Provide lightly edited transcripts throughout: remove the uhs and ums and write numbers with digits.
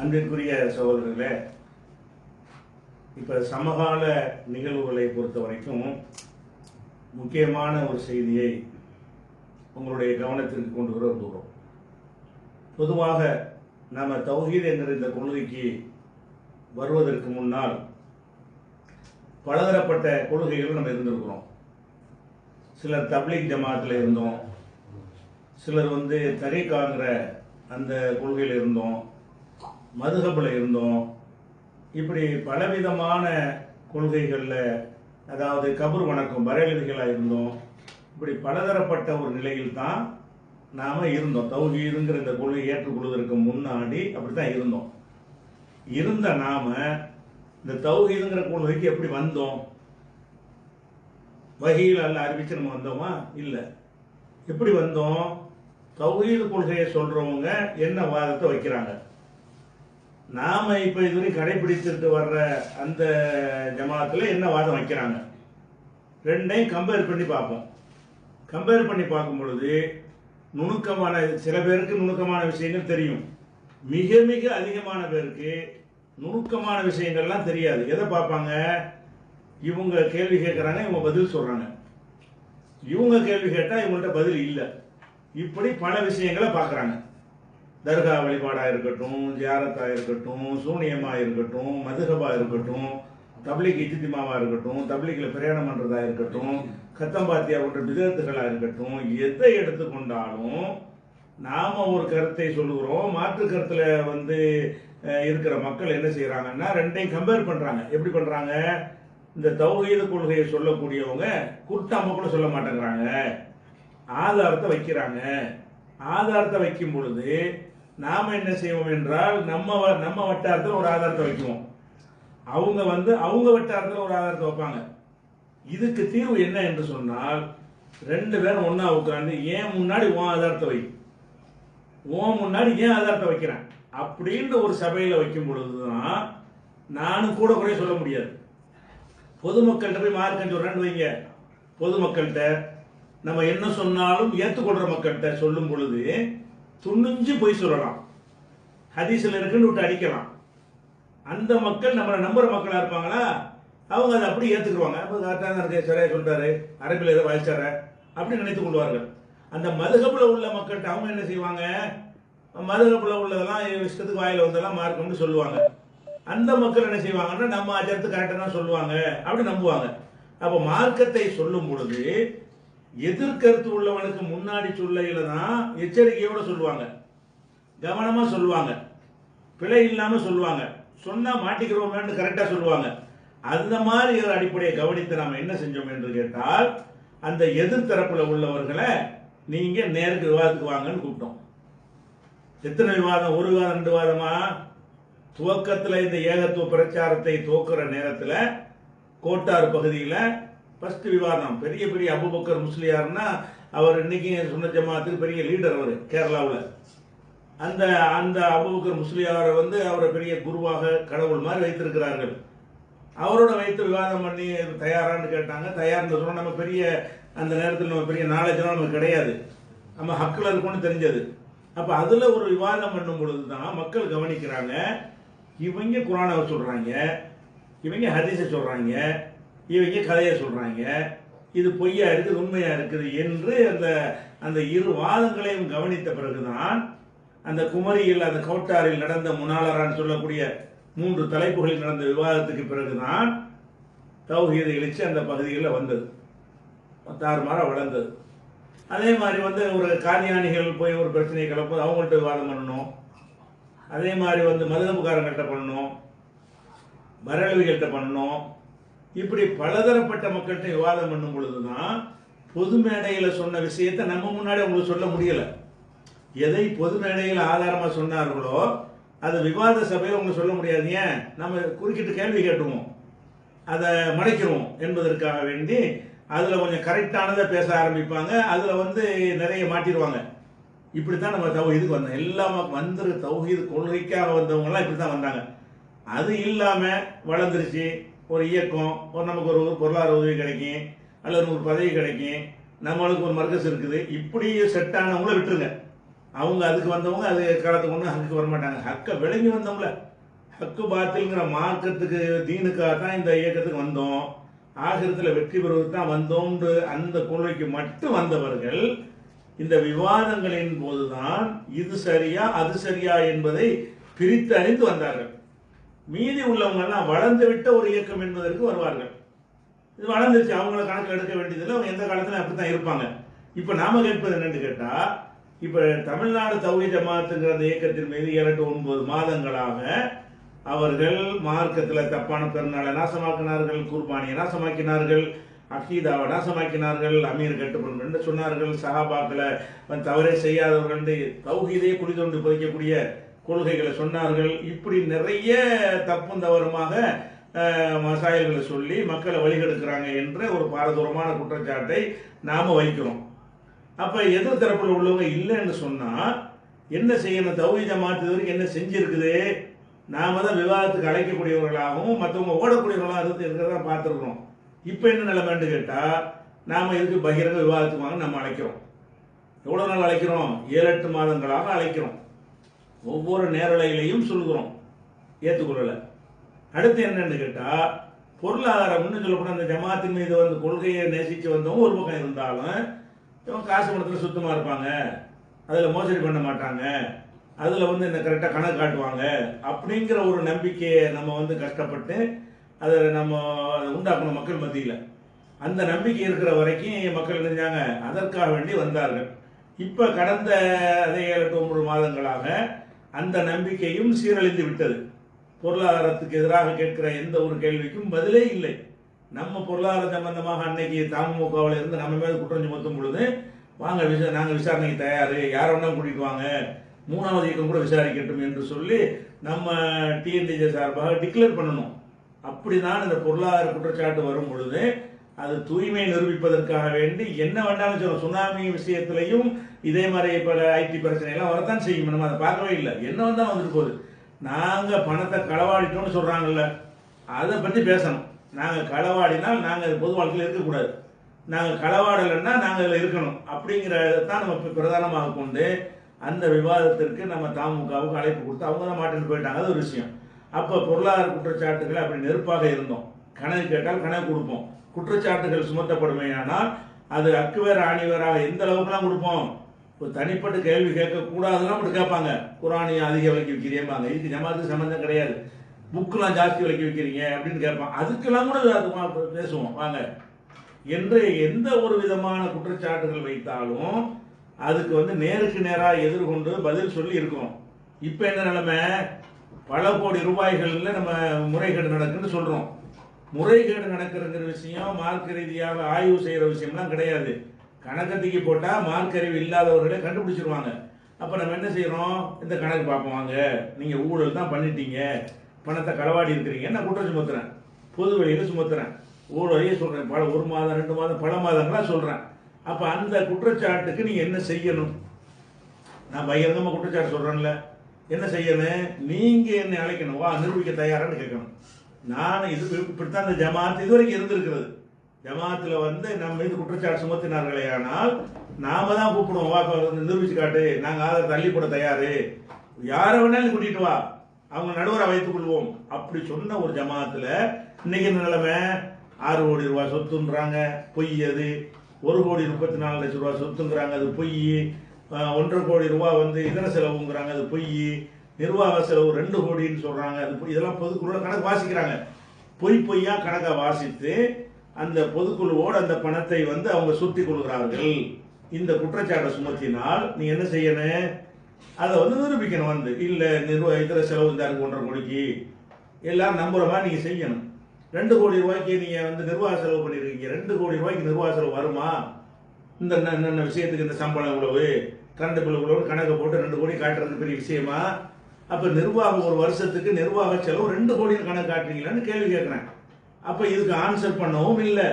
அன்பிற்குரிய சகோதரர்களே, இப்போ சமகால நிகழ்வுகளை பொறுத்த வரைக்கும் முக்கியமான ஒரு செய்தியை உங்களுடைய கவனத்திற்கு கொண்டு வர விரும்புகிறோம். பொதுவாக நம்ம தௌஹீத் என்கிற இந்த கொள்கைக்கு வருவதற்கு முன்னால் பலதரப்பட்ட கொள்கைகள் நம்ம இருந்திருக்கிறோம். சிலர் தப்லீக் ஜமாத்தில் இருந்தோம், சிலர் தரீக்காங்கிற அந்த கொள்கையில் இருந்தோம், மதுஹபில் இருந்தோம். இப்படி பலவிதமான கொள்கைகளில், அதாவது கபர் வணக்கம் பரேலவிகளாக இருந்தோம். இப்படி பலதரப்பட்ட ஒரு நிலையில் தான் நாம் இருந்தோம். தௌஹீதுங்கிற இந்த கொள்கை ஏற்றுக்கொள்வதற்கு முன்னாடி அப்படி தான் இருந்தோம். இருந்த நாம் இந்த தௌஹீதுங்கிற கொள்கைக்கு எப்படி வந்தோம்? வஹீல் அல்ல அறிவிச்சு நம்ம வந்தோமா? இல்லை. எப்படி வந்தோம்? தௌஹீது கொள்கையை சொல்றவங்க என்ன வாதத்தை வைக்கிறாங்க, நாம இப்ப இதுவரை கடைபிடிச்சிட்டு வர்ற அந்த ஜமாத்துல என்ன வாதம் வைக்கிறாங்க, ரெண்டையும் கம்பேர் பண்ணி பார்ப்போம். கம்பேர் பண்ணி பார்க்கும் பொழுது நுணுக்கமான, சில பேருக்கு நுணுக்கமான விஷயங்கள் தெரியும், மிக மிக அதிகமான பேருக்கு நுணுக்கமான விஷயங்கள்லாம் தெரியாது. எதை பார்ப்பாங்க? இவங்க கேள்வி கேட்குறாங்க, இவங்க பதில் சொல்றாங்க, இவங்க கேள்வி கேட்டால் இவங்கள்ட்ட பதில் இல்லை. இப்படி பல விஷயங்களை பார்க்குறாங்க. தர்கா வழிபாடாக இருக்கட்டும், ஜியாரத்தாக இருக்கட்டும், சூனியமாக இருக்கட்டும், மதுஹபாக இருக்கட்டும், தப்லீக் இஜ்திமாவாக இருக்கட்டும், தப்லீக்கில் பிரயாணம் பண்ணுறதா இருக்கட்டும், கத்தம்பாத்தியா போன்ற பிதத்துகளாக இருக்கட்டும், எதை எடுத்துக்கொண்டாலும் நாம் ஒரு கருத்தை சொல்லுகிறோம். மாற்று கருத்தில் இருக்கிற மக்கள் என்ன செய்கிறாங்கன்னா ரெண்டையும் கம்பேர் பண்ணுறாங்க. எப்படி பண்ணுறாங்க? இந்த தௌஹீது கொள்கையை சொல்லக்கூடியவங்க குர்ட்டாம கூட சொல்ல மாட்டேங்கிறாங்க, ஆதாரத்தை வைக்கிறாங்க. ஆதாரத்தை வைக்கும் பொழுது நாம் என்ன செய்வோம் என்றால் நம்ம வட்டாரத்தில் ஒரு ஆதாரத்தை வைக்குவோம், அவங்க அவங்க வட்டாரத்தில் ஒரு ஆதாரத்தை வைப்பாங்க. இதுக்கு தீர்வு என்ன என்று சொன்னால், ரெண்டு பேரும் ஒன்னா உட்கார்ந்து ஏன் முன்னாடி உன் ஆதாரத்தை வை, உன் முன்னாடி ஏன் ஆதாரத்தை வைக்கிறேன் அப்படின்ற ஒரு சபையில் வைக்கும் பொழுதுதான் நானும் கூட குறைய சொல்ல முடியாது. பொதுமக்கள்கிட்ட போய் மார்க்கம் சொல்றேன்னு வைங்க, பொதுமக்கள்கிட்ட நம்ம என்ன சொன்னாலும் ஏற்றுக்கொள்ற மக்கள்கிட்ட சொல்லும் பொழுது துணிஞ்சு போய் சொல்லலாம், ஹதீஸில் இருக்குன்னு விட்டு அடிக்கலாம். அந்த மக்கள் நம்மளை நம்புற மக்களாக இருப்பாங்களா, அவங்க அதை அப்படி ஏற்றுக்குருவாங்க. அப்போ கரெக்டாக இருக்க, சரியா சொல்லிட்டாரு, அரபில் ஏதோ வாய்ச்சார அப்படி நினைத்து கொள்வார்கள். அந்த மதுஹபில் உள்ள மக்கள்கிட்ட அவங்க என்ன செய்வாங்க? மதுஹபில் உள்ளதெல்லாம் இஷ்டத்துக்கு வாயில் வந்தெல்லாம் மார்க்கம்னு சொல்லுவாங்க. அந்த மக்கள் என்ன செய்வாங்கன்னா நம்ம அஜரத்து கரெக்டாக தான் சொல்லுவாங்க அப்படி நம்புவாங்க. அப்போ மார்க்கத்தை சொல்லும் பொழுது எதிர்கருத்து உள்ளவனுக்கு முன்னாடி சொல்லையில தான் எச்சரிக்கையோட சொல்லுவாங்க, கவனமா சொல்லுவாங்க, பிழை இல்லாம சொல்லுவாங்க, சொன்னா மாட்டிக்கிறோமேன்னு கரெக்டா சொல்லுவாங்க. அந்த மாதிரி ஒரு அடிப்படையை கவனித்து நாம என்ன செஞ்சோம் என்று கேட்டால், அந்த எதிர்த்தரப்புல உள்ளவர்களை நீங்க நேருக்கு விவாதத்துக்கு வாங்கன்னு கூப்பிட்டோம். எத்தனை விவாதம்? ஒரு விவாதம், ரெண்டு விவாதமா? துவக்கத்தில் இந்த ஏகத்துவ பிரச்சாரத்தை துவக்கிற நேரத்தில் கோட்டார் பகுதியில் ஃபர்ஸ்ட் விவாதம். பெரிய பெரிய அபூபக்கர் முஸ்லியார்னா அவர் இன்னைக்கு சுன்னத் ஜமாத்துக்கு பெரிய லீடர், அவர் கேரளாவில். அந்த அந்த அபூபக்கர் முஸ்லியாரை அவரை பெரிய குருவாக கடவுள் மாதிரி வைத்திருக்கிறார்கள். அவரோட வைத்து விவாதம் பண்ணி தயாரான்னு கேட்டாங்க. தயார்னு சொன்னால் நம்ம பெரிய அந்த நேரத்தில் நம்ம பெரிய நாலேஜெலாம் நமக்கு கிடையாது, நம்ம ஹக்கில் இருக்கும்னு தெரிஞ்சது. அப்போ அதில் ஒரு விவாதம் பண்ணும் பொழுது தான் மக்கள் கவனிக்கிறாங்க, இவங்க குரானை சொல்றாங்க, இவங்க ஹதீஸை சொல்றாங்க, இவங்க கதையை சொல்றாங்க, இது பொய்யா இருக்குது உண்மையா இருக்குது என்று அந்த அந்த இரு வாதங்களையும் கவனித்த பிறகுதான் அந்த குமரியில், அந்த கவுட்டாரில் நடந்த முனாலரான்னு சொல்லக்கூடிய 3 தலைப்புகளில் நடந்த விவாதத்துக்கு பிறகுதான் தௌஹீது எழுச்சி அந்த பகுதிகளில் வந்தது, தாறுமாறா வளர்ந்தது. அதே மாதிரி ஒரு காதியானிகள் போய் ஒரு பிரச்சனையை கிளப்போது அவங்கள்ட்ட விவாதம் பண்ணணும். அதே மாதிரி மதுஹப்காரங்கள்ட்ட பண்ணணும், பரேலவிகள்கிட்ட பண்ணணும். இப்படி பலதரப்பட்ட மக்கள்கிட்ட விவாதம் பண்ணும் பொழுதுதான் பொது மேடையில் சொன்ன விஷயத்தை நம்ம முன்னாடி அவங்களுக்கு சொல்ல முடியல. எதை பொது மேடையில் ஆதாரமாக சொன்னார்களோ அது விவாத சபையில் அவங்க சொல்ல முடியாது. ஏன்? நம்ம குறுக்கிட்டு கேள்வி கேட்டுருவோம், அதை மறைக்கிறோம் என்பதற்காக வேண்டி அதில் கொஞ்சம் கரெக்டானதை பேச ஆரம்பிப்பாங்க, அதில் நிறைய மாட்டிடுவாங்க. இப்படித்தான் நம்ம தௌஹீதுக்கு வந்தோம். எல்லாமே தௌஹீது கொள்கைக்காக வந்தவங்கலாம் இப்படி தான் வந்தாங்க. அது இல்லாமல் வளர்ந்துருச்சு ஒரு இயக்கம், நமக்கு ஒரு பொருளாதார உதவி கிடைக்கும், அல்லது ஒரு பதவி கிடைக்கும், நம்மளுக்கு ஒரு மர்க்கஸ் இருக்குது, இப்படி செட் ஆனவங்கள விட்டுருங்க. அவங்க அதுக்கு வந்தவங்க அது காலத்துக்கு ஒன்று ஹக்குக்கு வரமாட்டாங்க. ஹக்கை விளங்கி வந்தவங்கள ஹக்கு பாத்தில்ங்கிற மார்க்கத்துக்கு தீனுக்காக தான் இந்த இயக்கத்துக்கு வந்தோம், ஆகிரத்தில் வெற்றி பெறுவது தான் வந்தோம்னு அந்த கொள்கைக்கு மட்டும் வந்தவர்கள் இந்த விவாதங்களின் போதுதான் இது சரியா அது சரியா என்பதை பிரித்து அறிந்து வந்தார்கள். மீதி உள்ளவங்கெல்லாம் வளர்ந்து விட்ட ஒரு இயக்கம் என்பதற்கு வருவார்கள். இது வளர்ந்துருச்சு, அவங்கள கணக்கில் எடுக்க வேண்டியதில்லை, அவங்க எந்த காலத்திலும் அப்படித்தான் இருப்பாங்க. இப்போ நாம கேட்பது என்னன்னு கேட்டா, இப்போ தமிழ்நாடு தௌஹீத் ஜமாத்துங்கிற அந்த இயக்கத்தின் மீது 7-9 மாதங்களாக அவர்கள் மார்க்கத்தில் தப்பான பெருநாளை நாசமாக்கினார்கள், குர்பானியை நாசமாக்கினார்கள், அகீதாவை நாசமாக்கினார்கள், அமீர் கட்டுப்படும் என்று சொன்னார்கள், சஹாபாக்களை தவறே செய்யாதவர்கள் தௌஹீதையே குழி தோண்டி புதைக்கக்கூடிய கொள்கைகளை சொன்னார்கள். இப்படி நிறைய தப்பும் தவறுமாக மசாயல்களை சொல்லி மக்களை வழிகெடுக்கிறாங்க என்ற ஒரு பாரதூரமான குற்றச்சாட்டை நாம வைக்கிறோம். அப்ப எதிர் தரப்புல உள்ளவங்க இல்லைன்னு சொன்னா என்ன செய்யணும்? தௌஹீத் ஜமாத் வரைக்கும் என்ன செஞ்சிருக்குது? நாம தான் விவாதத்துக்கு அழைக்கக்கூடியவர்களாகவும் மற்றவங்க ஓடக்கூடியவர்களாக இருக்கிறதா பார்த்துருக்கிறோம். இப்போ என்ன நிலைமைன்னு கேட்டா, நாம இதுக்கு பகிரங்க விவாதத்துக்கு வாங்க நம்ம அழைக்கிறோம். எவ்வளவு நாள் அழைக்கிறோம்? 7-8 மாதங்களாக அழைக்கிறோம். ஒவ்வொரு நேரலையிலையும் சொல்கிறோம், ஏற்றுக்கொள்ளல. அடுத்து என்னன்னு கேட்டா, பொருளாதாரம்னு சொல்லப்பட அந்த ஜமாத்தின் மீது வந்து கொள்கையை நேசிச்சு வந்தவங்க ஒரு பக்கம் இருந்தாலும் இவங்க காசு பணத்தில் சுத்தமாக இருப்பாங்க, அதில் மோசடி பண்ண மாட்டாங்க, அதில் வந்து என்ன கரெக்டாக கணக்கு காட்டுவாங்க அப்படிங்கிற ஒரு நம்பிக்கையை நம்ம வந்து கஷ்டப்பட்டு அதை நம்ம உண்டாக்கணும் மக்கள் மத்தியில். அந்த நம்பிக்கை இருக்கிற வரைக்கும் மக்கள் நினைஞ்சாங்க, அதற்காக வேண்டி வந்தார்கள். இப்போ கடந்த அதே 7-9 மாதங்களாக அந்த நம்பிக்கையும் சீரழிந்து விட்டது. பொருளாதாரத்துக்கு எதிராக கேட்கிற எந்த ஒரு கேள்விக்கும் பதிலே இல்லை. நம்ம பொருளாதார சம்பந்தமாக அன்னைக்கு தமுகவில் இருந்து நம்ம மேலே குற்றம் சுமத்தும் பொழுது, வாங்க நாங்கள் விசாரணைக்கு தயார், யாரை வேணா கூட்டிட்டு வாங்க, 3வது இயக்கம் கூட விசாரிக்கட்டும் என்று சொல்லி நம்ம டிஎன்டிஜே சார்பாக டிக்ளேர் பண்ணணும். அப்படிதான் இந்த பொருளாதார குற்றச்சாட்டு வரும் பொழுது அது தூய்மை நிரூபிப்பதற்காக வேண்டி என்ன வேண்டாம்னு சொல்லுவோம். சுனாமி விஷயத்திலையும் இதே மாதிரி பல ஐடி பிரச்சனை எல்லாம் வரத்தான் செய்யும், நம்ம அதை பார்க்கவே இல்லை. என்ன வந்தாலும் வந்துட்டு போகுது. நாங்கள் பணத்தை களவாடிட்டோம்னு சொல்றாங்கல்ல, அதை பற்றி பேசணும். நாங்கள் களவாடினால் நாங்கள் பொது வாழ்க்கையில் இருக்கக்கூடாது, நாங்கள் களவாடலைன்னா நாங்கள் அதில் இருக்கணும் அப்படிங்கிறதான் நம்ம பிரதானமாக கொண்டு அந்த விவாதத்திற்கு நம்ம தமுகவுக்கு அழைப்பு கொடுத்து அவங்க தான் மாட்டிட்டு போயிட்டாங்க. அது ஒரு விஷயம். அப்போ பொருளாதார குற்றச்சாட்டுகளை அப்படி நெருப்பாக இருந்தோம். கணக்கு கேட்டால் கணக்கு கொடுப்போம். குற்றச்சாட்டுகள் சுமத்தப்படுமையானால் அது அக்குவேர் ஆணிவேராக எந்த அளவுக்குலாம் கொடுப்போம். ஒரு தனிப்பட்ட கேள்வி கேட்கக்கூடாதுன்னா அப்படி கேட்பாங்க. குரானியை அதிக விலைக்கு விற்கிறீம்பாங்க, இதுக்கு ஜமாத்துக்கு சம்மந்தம் கிடையாது, புக்கெலாம் ஜாஸ்தி விலைக்கு விற்கிறீங்க அப்படின்னு கேட்பான். அதுக்கெல்லாம் கூட பேசுவோம் வாங்க என்று எந்த ஒரு விதமான குற்றச்சாட்டுகள் வைத்தாலும் அதுக்கு வந்து நேருக்கு நேராக எதிர்கொண்டு பதில் சொல்லி இருக்கிறோம். இப்போ என்ன நிலைமை? பல கோடி ரூபாய்களில் நம்ம முறைகேடு நடக்குன்னு சொல்றோம். முறைகேடு நடக்கிறங்கிற விஷயம் மார்க்க ரீதியாக ஆய்வு செய்கிற விஷயம்லாம் கிடையாது. கணக்கத்துக்கு போட்டால் மார்க் அறிவு இல்லாதவர்களே கண்டுபிடிச்சிருவாங்க. அப்போ நம்ம என்ன செய்கிறோம்? இந்த கணக்கு பார்ப்போம், நீங்கள் ஊழல் தான் பண்ணிட்டீங்க, பணத்தை களவாடி இருக்கிறீங்க, நான் குற்றம் சுமத்துறேன், பொது வெளியில் சுமத்துறேன், ஊழலையே சொல்கிறேன், பல 1 மாதம் 2 மாதம் பல மாதங்களாக சொல்கிறேன். அப்போ அந்த குற்றச்சாட்டுக்கு நீங்கள் என்ன செய்யணும்? நான் பகிரங்கமாக குற்றச்சாட்டு சொல்கிறேன்ல, என்ன செய்யணும்? நீங்கள் என்னை அழைக்கணும், வா நிரூபிக்க தயாரான்னு கேட்கணும். நான் இது இப்படித்தான் இந்த ஜமாத் இதுவரைக்கும் இருந்திருக்கிறது. ஜமாத்தில் வந்து நம்ம மீது குற்றச்சாட்டு சுமத்தினார்களே, ஆனால் நாம தான் கூப்பிடுவோம், வா நிரூபிச்சு காட்டு, நாங்கள் ஆதாரத்தை தள்ளி போட தயாரு, யாரை வேணாலும் கூட்டிட்டு வா, அவங்க நடுவரை வைத்துக் கொள்வோம் அப்படி சொன்ன ஒரு ஜமாத்தில் இன்னைக்கு என்ன நிலைமை? 6 கோடி ரூபாய் சொத்துன்றாங்க, பொய். அது 1,34,00,000 ரூபாய் சொத்துங்கிறாங்க, அது பொய். 1,50 கோடி ரூபாய் வந்து இதர செலவுங்கிறாங்க, அது பொய். நிர்வாக செலவு 2 கோடின்னு சொல்றாங்க, அது இதெல்லாம் பொதுக்குழுல கணக்கு வாசிக்கிறாங்க. பொய்யா கணக்கை வாசித்து அந்த பொதுக்குழுவோடு அந்த பணத்தை வந்து அவங்க சுட்டி கொள்கிறார்கள். இந்த குற்றச்சாட்டை சுமத்தினால் நீ என்ன செய்யணும்? அதை வந்து நிரூபிக்கணும். வந்து இல்லை இதர செலவு இந்த 1,50 கோடிக்கு எல்லாரும் நம்புற மாதிரி நீங்க செய்யணும். 2 கோடி ரூபாய்க்கு நீங்க வந்து நிர்வாக செலவு பண்ணிருக்கீங்க, 2 கோடி ரூபாய்க்கு நிர்வாக செலவு வருமா? இந்த விஷயத்துக்கு இந்த சம்பளம் இவ்வளவு, கரண்ட் பில் இவ்வளவு கணக்கு போட்டு 2 கோடி காட்டுறது பெரிய விஷயமா? அப்ப நிர்வாகம் ஒரு வருஷத்துக்கு நிர்வாக செலவு 2 கோடி கணக்கு காட்டுறீங்களான்னு கேள்வி கேட்கிறேன். அப்ப இதுக்கு ஆன்சர் பண்ணவும் இல்லை.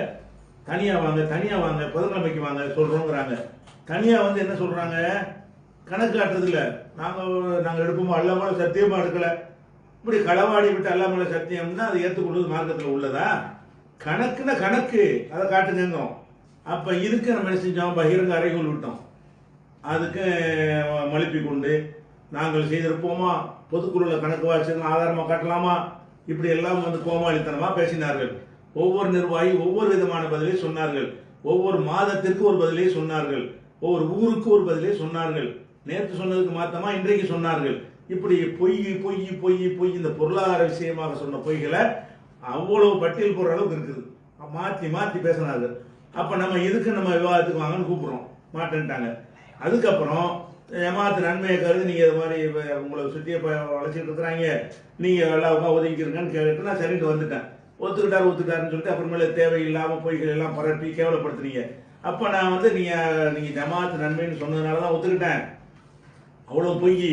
தனியா வாங்க பொதுக்கிழமைக்கு வாங்க சொல்றோங்கிறாங்க. தனியா வந்து என்ன சொல்றாங்க? கணக்கு காட்டுறது இல்லை, நாங்க எடுப்போமோ அல்லாம சத்தியமா எடுக்கல, இப்படி களவாடி விட்டு அல்லாமல சத்தியம்னா அது ஏற்றுக்கொள்வது மார்க்கத்தில் உள்ளதா? கணக்குன்னா கணக்கு, அதை காட்டுங்க. அப்ப இதுக்கு நம்ம என்ன செஞ்சோம்? பகிரங்க அறைகூல் விட்டோம். அதுக்கு மழுப்பி கொண்டு நாங்கள் செய்திருப்போமா, பொதுக்குழுல கணக்கு வாசிகள் ஆதாரமாக காட்டலாமா, இப்படி எல்லாம் வந்து கோமாளித்தனமாக பேசினார்கள். ஒவ்வொரு நிர்வாகி ஒவ்வொரு விதமான பதிலை சொன்னார்கள். ஒவ்வொரு மாதத்திற்கு ஒரு பதிலை சொன்னார்கள். ஒவ்வொரு ஊருக்கு ஒரு பதிலை சொன்னார்கள். நேற்று சொன்னதுக்கு மாத்தமா இன்றைக்கு சொன்னார்கள். இப்படி பொய் பொய் பொய் பொய் இந்த பொருளாதார விஷயமாக சொன்ன பொய்களை அவ்வளவு பட்டியல் போடுற அளவுக்கு இருக்குது. மாற்றி மாற்றி பேசினார்கள். அப்போ நம்ம இதுக்கு நம்ம விவாதத்துக்கு வாங்கன்னு கூப்பிடுறோம், மாட்டேன்ட்டாங்க. அதுக்கப்புறம் ஜமாத்து நன்மையை கருது நீங்கள் இது மாதிரி உங்களை சுற்றிய வளர்ச்சிட்டு இருக்கிறாங்க, நீங்கள் எல்லாம் ஒதுக்கிருங்கன்னு கேட்டு நான் சரிட்டு வந்துட்டேன். ஒத்துக்கிட்டாருன்னு சொல்லிட்டு அப்புறமேல தேவையில்லாமல் பொய்கள் எல்லாம் பரப்பி கேவலப்படுத்துனீங்க. அப்போ நான் வந்து நீங்கள் ஜமாத்து நன்மைன்னு சொன்னதுனால தான் ஒத்துக்கிட்டேன். அவ்வளோ பொய்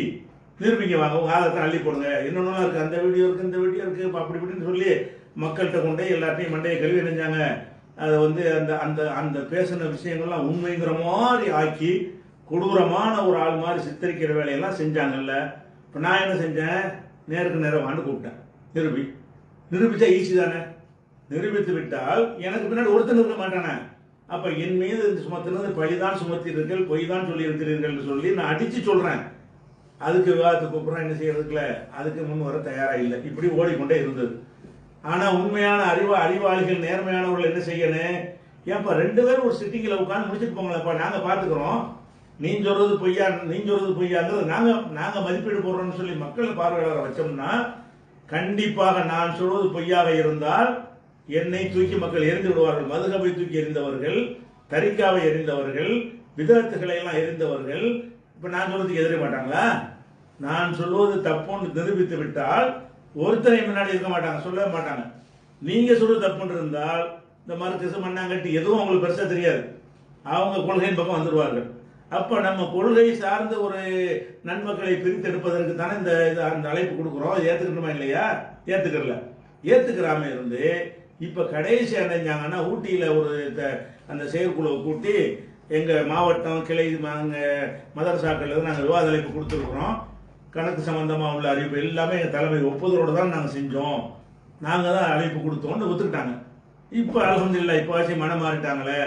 நிரூபிங்க, வாங்க உங்கள் ஆதத்தை அள்ளி போடுங்க, என்னென்னலாம் இருக்குது, அந்த வீடியோ இருக்குது இந்த வீடியோ இருக்குது அப்படி இப்படின்னு சொல்லி மக்கள்கிட்ட கொண்டே எல்லாத்தையும் மண்டையை கழுவி நினைஞ்சாங்க. அதை வந்து அந்த அந்த அந்த பேசின விஷயங்கள்லாம் உண்மைங்கிற மாதிரி ஆக்கி கொடூரமான ஒரு ஆள் மாதிரி சித்தரிக்கிற வேலையெல்லாம் செஞ்சாங்கல்ல. இப்போ நான் என்ன செஞ்சேன், நேருக்கு நேரம் வாண்டு கூப்பிட்டேன். நிரூபிச்சா ஈஸி தானே. நிரூபித்து விட்டால் எனக்கு பின்னாடி ஒருத்தன் இருக்க மாட்டானே. அப்போ என் மீது சுமத்தினது பழிதான் சுமத்தீர்கள், பொய் தான் சொல்லி இருக்கிறீர்கள் சொல்லி நான் அடித்து சொல்கிறேன். அதுக்கு விவாதத்துக்கு கூப்பிட்றேன், என்ன செய்யறதுக்குல அதுக்கு முன் வர தயாராக இல்லை. இப்படி ஓடிக்கொண்டே இருந்தது. ஆனால் உண்மையான அறிவாளிகள் நேர்மையானவர்கள் என்ன செய்யணும், ஏன்ப்பா 2 பேரும் ஒரு சிட்டிங்கில் உட்காந்து முடிச்சுட்டு போங்களேப்பா, நாங்கள் பார்த்துக்குறோம், நீ சொல்றது பொய்யாங்கிறது நாங்கள் மதிப்பீடு போடுறோம்னு சொல்லி மக்கள் பார்வையாளரை வச்சோம்னா கண்டிப்பாக நான் சொல்வது பொய்யாக இருந்தால் என்னை தூக்கி மக்கள் எரிந்து விடுவார்கள். மதுகபை தூக்கி எறிந்தவர்கள், தரிக்காவை எறிந்தவர்கள், விதத்துகளை எல்லாம் எறிந்தவர்கள் இப்ப நான் சொல்றதுக்கு எதிர மாட்டாங்களா? நான் சொல்வது தப்புன்னு நிரூபித்து விட்டால் ஒருத்தரை முன்னாடி இருக்க மாட்டாங்க, சொல்லவே மாட்டாங்க. நீங்க சொல்றது தப்புன்னு இருந்தால் இந்த மார்க்சிசம் மண்ணாங்கட்டி எதுவும் அவங்களுக்கு பெருசா தெரியாது, அவங்க கொள்கையின் பக்கம் வந்துடுவார்கள். அப்ப நம்ம கொள்கை சார்ந்த ஒரு நன்மக்களை பிரித்தெடுப்பதற்கு தானே இந்த அழைப்பு கொடுக்குறோம். ஏத்துக்கணுமா இல்லையா? ஏத்துக்கிறாம இருந்து இப்ப கடைசி அடைஞ்சாங்கன்னா ஊட்டியில ஒரு அந்த செயற்குழுவை கூட்டி எங்க மாவட்டம் கிளை மதரசாக்கள் நாங்கள் விவாத அழைப்பு கொடுத்துருக்குறோம். கணக்கு சம்பந்தமா உள்ள அறிவிப்பு எல்லாமே எங்க தலைமை ஒப்புதலோடு தான் நாங்கள் செஞ்சோம், நாங்க தான் அழைப்பு கொடுத்தோம்னு ஒத்துக்கிட்டாங்க. இப்ப அல்ஹம்துலில்லாஹ் இப்பவாச்சும் மனம் மாறிட்டாங்களே,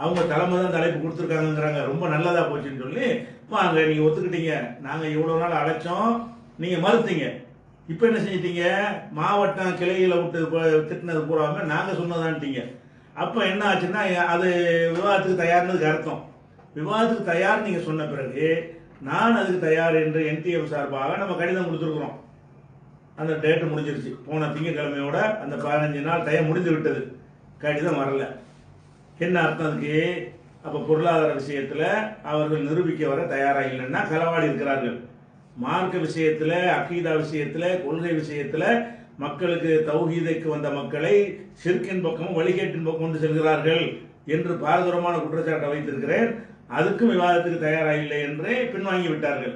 அவங்க தலைமை தான் தலைப்பு கொடுத்துருக்காங்கிறாங்க, ரொம்ப நல்லதா போச்சுன்னு சொல்லி வாங்க நீங்க ஒத்துக்கிட்டீங்க. நாங்க இவ்வளவு நாள் அழைச்சோம், நீங்க மறுத்தீங்க. இப்ப என்ன செஞ்சிட்டீங்க, மாவட்டம் கிளையில விட்டு திட்டினது பூராம நாங்க சொன்னதான்ட்டீங்க. அப்ப என்ன ஆச்சுன்னா அது விவாதத்துக்கு தயார்னதுக்கு அர்த்தம். விவாதத்துக்கு தயார் நீங்க சொன்ன பிறகு நான் அதுக்கு தயார் என்று என்டிஎஃப் சார்பாக நம்ம கடிதம் கொடுத்துருக்குறோம். அந்த டேட்டு முடிஞ்சிருச்சு, போன திங்கக்கிழமையோட அந்த 15 நாள் டைம் முடிந்து விட்டது, கடிதம் வரல. என்ன அர்த்தம் அதுக்கு? அப்ப பொருளாதார விஷயத்துல அவர்கள் நிரூபிக்க வர தயாராக இல்லைன்னா களவாடி இருக்கிறார்கள். மார்க்க விஷயத்துல, அகீதா விஷயத்துல, கொள்கை விஷயத்துல மக்களுக்கு தௌஹீதைக்கு வந்த மக்களை ஷிர்கின் பக்கமும் வழிகேட்டின் பக்கம் கொண்டு செல்கிறார்கள் என்று பாரதூரமான குற்றச்சாட்டை வைத்திருக்கிறேன். அதுக்கும் விவாதத்துக்கு தயாராக இல்லை என்று பின்வாங்கி விட்டார்கள்.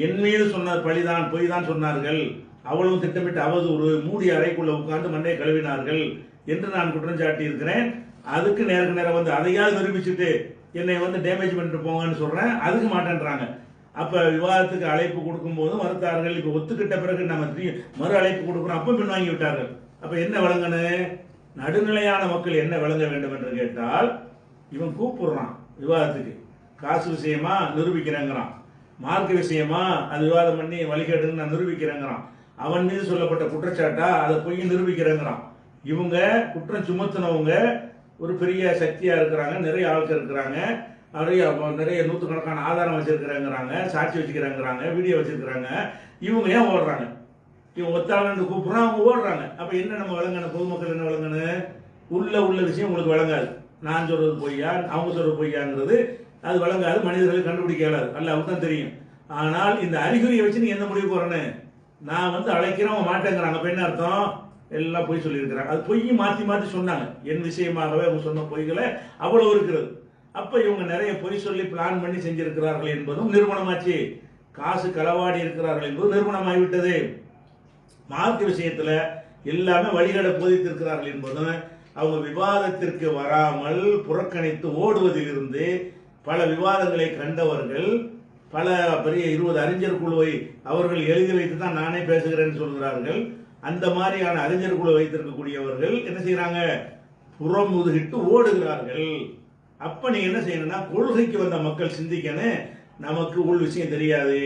என் மீது சொன்ன பழிதான் பொய் தான் சொன்னார்கள், அவ்வளவு திட்டமிட்டு அவதூறு, மூடிய அறைக்குள்ள உட்கார்ந்து மண்டையை கழுவினார்கள் என்று நான் குற்றம் சாட்டி இருக்கிறேன். அதுக்கு நேருக்கு நேரம் வந்து அதையாவது நிரூபிச்சுட்டு என்னை வந்து டேமேஜ் பண்ணிட்டு போங்கன்னு சொல்றேன், அதுக்கு மாட்டேன்றாங்க. அப்ப விவாதத்துக்கு அழைப்பு கொடுக்கும் போது மறுத்தார்கள். இப்ப ஒத்துக்கிட்ட பிறகு நம்ம மறு அழைப்பு கொடுக்கிறோம், அப்ப பின்வாங்கி விட்டார்கள். அப்ப என்ன விளங்கணும், நடுநிலையான மக்கள் என்ன விளங்க வேண்டும் என்று கேட்டால், இவன் கூப்பிடுறான் விவாதத்துக்கு, காசு விஷயமா நிரூபிக்கிறேங்கிறான், மார்க்க விஷயமா அது விவாதம் பண்ணி வழிகேட்டுன்னு நான் நிரூபிக்கிறேங்கிறான், அவன் மீது சொல்லப்பட்ட குற்றச்சாட்டா அதை போய் நிரூபிக்கிறேங்கிறான். இவங்க குற்றம் சுமத்தினவங்க ஒரு பெரிய சக்தியா இருக்கிறாங்க, நிறைய ஆட்கள் இருக்கிறாங்க, நிறைய நூற்றுக்கணக்கான ஆதாரம் வச்சிருக்கிறாங்கிறாங்க, சாட்சி வச்சுக்கிறாங்கிறாங்க, வீடியோ வச்சிருக்கிறாங்க. இவங்க ஏன் ஓடுறாங்க? இவங்க ஒத்தாளன்னு கூப்பிடுறான், அவங்க ஓடுறாங்க. அப்ப என்ன நம்ம விளங்கணும், பொதுமக்கள் என்ன விளங்கணும், உள்ள விஷயம் உங்களுக்கு விளங்காது. நான் சொல்றது பொய்யா, அவங்க சொல்றது பொய்யாங்கிறது அது விளங்காது, மனிதர்களை கண்டுபிடிக்க இயலாது, அல்லாஹ்வுக்கு தான் தெரியும். ஆனால் இந்த அறிகுறியை வச்சு நீ எந்த முடிவுக்கு வரணும், நான் வந்து அழைக்கிறவங்க மாட்டேங்கிறாங்க, அப்ப என்ன அர்த்தம், எல்லாம் பொய் சொல்லியிருக்கிறாங்க. அது பொய் மாற்றி மாற்றி சொன்னாங்க, என் விஷயமாகவே அவங்க சொன்ன பொய்களை அவ்வளவு இருக்கிறது. அப்ப இவங்க நிறைய பொய் சொல்லி பிளான் பண்ணி செஞ்சிருக்கிறார்கள் என்பதும் நிரூபணமாச்சு, காசு களவாடி இருக்கிறார்கள் என்பது நிரூபணமாகிவிட்டது. மார்க்க விஷயத்துல எல்லாமே வழிகளை போதித்திருக்கிறார்கள் என்பதும், அவங்க விவாதத்திற்கு வராமல் புறக்கணித்து ஓடுவதிலிருந்து பல விவாதங்களை கண்டவர்கள், பல பெரிய 20 அறிஞர் குழுவை அவர்கள் எழுதி வைத்து தான் நானே பேசுகிறேன்னு சொல்கிறார்கள். அந்த மாதிரியான அறிஞர் குழு வைத்திருக்கக்கூடியவர்கள் என்ன செய்யறாங்க, புறம் முதுகிட்டு ஓடுகிறார்கள். அப்ப நீங்க என்ன செய்யணும்னா, கொள்கைக்கு வந்த மக்கள் சிந்திக்கணும், நமக்கு உள் விஷயம் தெரியாது,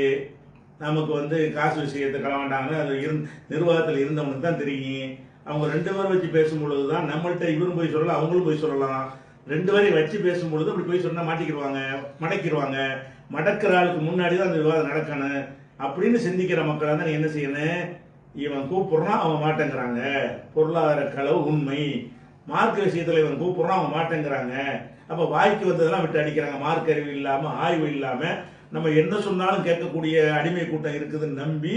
நமக்கு வந்து காசு விஷயத்தை களவாண்டாங்கன்னு அது நிர்வாகத்தில் இருந்தவனுக்கு தான் தெரியும். அவங்க 2 பேரும் வச்சு பேசும் பொழுது தான் நம்மள்கிட்ட இவரும் போய் சொல்லலாம், அவங்களும் போய் சொல்லலாம். 2 பேரையும் வச்சு பேசும் பொழுது அப்படி போய் சொன்னா மாட்டிக்கிடுவாங்க, மடக்கிடுவாங்க. மடக்கிற ஆளுக்கு முன்னாடி தான் அந்த விவாதம் நடக்கணும் அப்படின்னு சிந்திக்கிற மக்களாக தான் என்ன செய்யணும்? இவன் கூப்பிடுறான், அவன் மாட்டேங்கிறாங்க, பொருளாதார களவு உண்மை. மார்க்க விஷயத்துல இவன் கூப்பிடுறான், அவங்க மாட்டேங்கிறாங்க. அப்ப வாய்க்கு வந்ததெல்லாம் விட்டு அடிக்கிறாங்க. மார்க் அறிவு இல்லாம, ஆய்வு இல்லாம, நம்ம என்ன சொன்னாலும் கேட்கக்கூடிய அடிமை கூட்டம் இருக்குதுன்னு நம்பி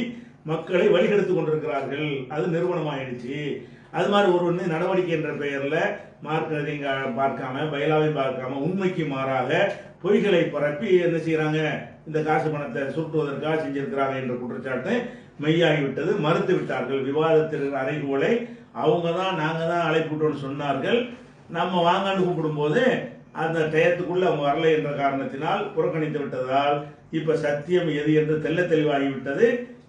மக்களை வழிகெடுத்து கொண்டிருக்கிறார்கள். அது நிறுவனமாயிடுச்சு. அது மாதிரி ஒரு நடவடிக்கை என்ற பெயர்ல மார்க்கெட்டிங் பார்க்காம, பயிலாவை பார்க்காம, உண்மைக்கு மாறாக பொய்களை பரப்பி என்ன செய்யறாங்க? இந்த காசு பணத்தை சுருட்டுவதற்காக செஞ்சிருக்கிறாங்க என்ற குற்றச்சாட்டு மெய்யாகிவிட்டது. மறுத்து விட்டார்கள். விவாதத்திற்கு அறைகூலை அவங்க தான், நாங்க தான் அழைப்புட்டோன்னு சொன்னார்கள். நம்ம வாங்கன்னு கூப்பிடும் போது அந்த டயத்துக்குள்ள அவங்க வரலை என்ற காரணத்தினால் புறக்கணித்து விட்டதால் இப்ப சத்தியம் எது என்று தெல்ல தெளிவாகிவிட்டது.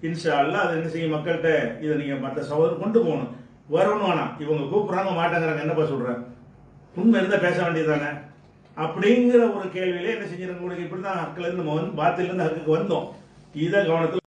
இன்ஷா அல்லாஹ் அதை என்ன செய்யும்? மக்கள்கிட்ட இதை நீங்க மற்ற சகோதரர் கொண்டு போகணும். வரணும் வேணாம், இவங்க கூப்பிடுறாங்க மாட்டேங்கிறாங்க, என்னப்பா சொல்றேன்? உண்மை இருந்தா பேச வேண்டியதுதானே அப்படிங்கிற ஒரு கேள்வியிலே என்ன செஞ்சிருக்க? இப்படிதான் ஹக்கில் இருந்து நம்ம வந்து பாத்திலிருந்து ஹக்குக்கு வந்தோம். இதை கவனத்தில்